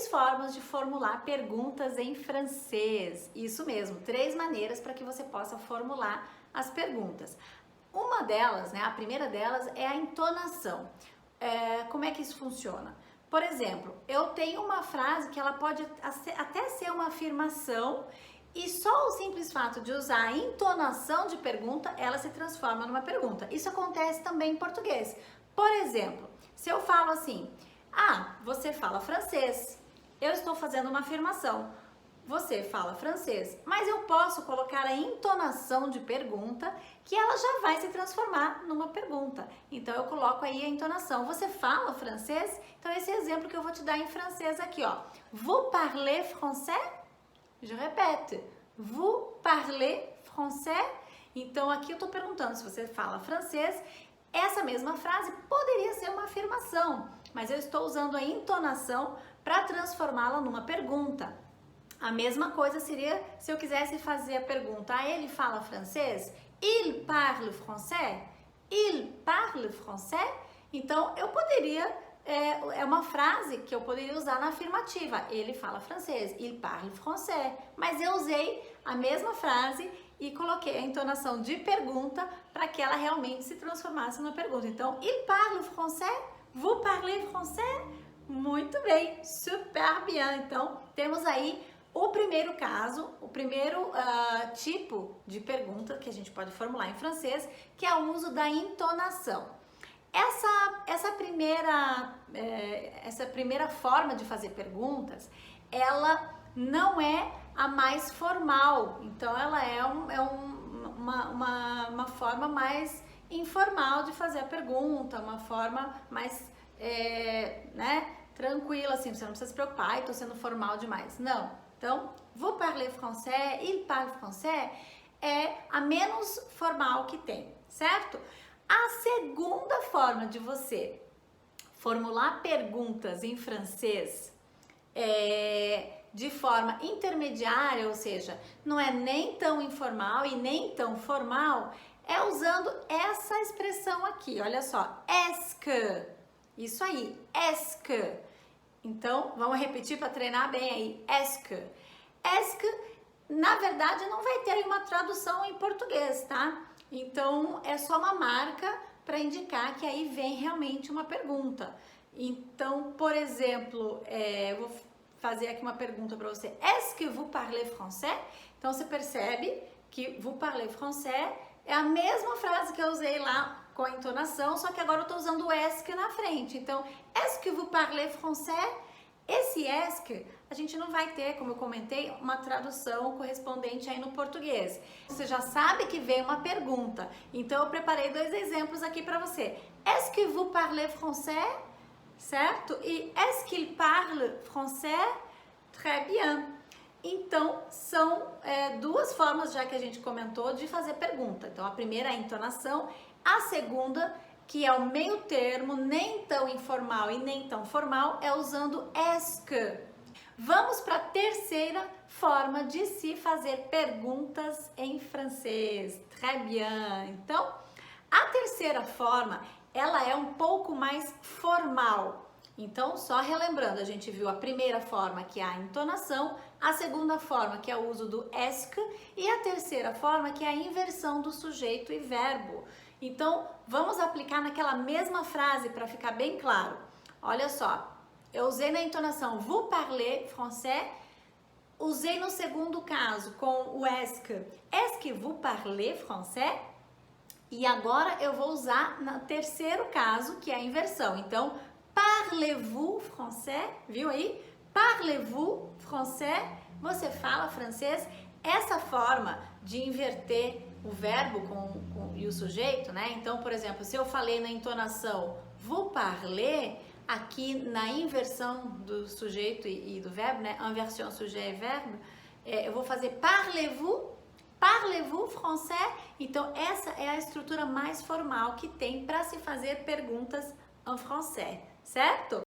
três formas de formular perguntas em francês. Isso mesmo, três maneiras para que você possa formular as perguntas. Uma delas, né, a primeira delas é a entonação. Como é que isso funciona? Por exemplo, eu tenho uma frase que ela pode até ser uma afirmação e só o simples fato de usar a entonação de pergunta, ela se transforma numa pergunta. Isso acontece também em português. Por exemplo, se eu falo assim, você fala francês, eu estou fazendo uma afirmação. Você fala francês, mas eu posso colocar a entonação de pergunta que ela já vai se transformar numa pergunta. Então eu coloco aí a entonação. Você fala francês? Então esse exemplo que eu vou te dar em francês aqui, ó. Vous parlez français? Je répète. Vous parlez français? Então aqui eu tô perguntando se você fala francês. Essa mesma frase poderia ser uma afirmação, mas eu estou usando a entonação para transformá-la numa pergunta. A mesma coisa seria se eu quisesse fazer a pergunta, ele fala francês? Il parle français? Il parle français? Então, eu poderia, é uma frase que eu poderia usar na afirmativa. Ele fala francês, il parle français. Mas eu usei a mesma frase e coloquei a entonação de pergunta para que ela realmente se transformasse numa pergunta. Então, il parle français? Vous parlez français? Muito bem, super bien. Então, temos aí o primeiro caso, o primeiro tipo de pergunta que a gente pode formular em francês, que é o uso da entonação. Essa primeira forma de fazer perguntas, ela não é a mais formal, então ela é uma forma mais informal de fazer a pergunta, uma forma mais tranquila, assim, você não precisa se preocupar, estou sendo formal demais, não. Então, vous parlez français, il parle français, é a menos formal que tem, certo? A segunda forma de você formular perguntas em francês de forma intermediária, ou seja, não é nem tão informal e nem tão formal, é usando essa expressão aqui, olha só, est-ce que, isso aí, est-ce que. Então, vamos repetir para treinar bem aí. Est-ce que. Est-ce que, na verdade, não vai ter uma tradução em português, tá? Então, é só uma marca para indicar que aí vem realmente uma pergunta. Então, por exemplo, eu vou fazer aqui uma pergunta para você. Est-ce que vous parlez français? Então, você percebe que vous parlez français é a mesma frase que eu usei lá com a entonação, só que agora eu estou usando o est-ce que na frente. Então, est-ce que vous parlez français? Esse est-ce que a gente não vai ter, como eu comentei, uma tradução correspondente aí no português. Você já sabe que vem uma pergunta. Então, eu preparei dois exemplos aqui para você. Est-ce que vous parlez français? Certo? E est-ce qu'il parle français? Très bien. Então, são duas formas, já que a gente comentou, de fazer pergunta. Então, a primeira é a entonação, a segunda, que é o meio termo, nem tão informal e nem tão formal, é usando est-ce que. Vamos para a terceira forma de se fazer perguntas em francês. Très bien. Então, a terceira forma, ela é um pouco mais formal. Então, só relembrando, a gente viu a primeira forma, que é a entonação, a segunda forma, que é o uso do est-ce que, e a terceira forma, que é a inversão do sujeito e verbo. Então, vamos aplicar naquela mesma frase para ficar bem claro. Olha só, eu usei na entonação vous parlez français, usei no segundo caso com o est-ce que. Est-ce que vous parlez français? E agora eu vou usar no terceiro caso, que é a inversão. Então, parlez-vous français? Viu aí? Parlez-vous français? Você fala francês? Essa forma de inverter o verbo e o sujeito, né? Então, por exemplo, se eu falei na entonação vous parlez, aqui na inversão do sujeito e do verbo, né? Inversion sujet e verbo, eu vou fazer parlez-vous? Parlez-vous français? Então, essa é a estrutura mais formal que tem para se fazer perguntas em francês, certo?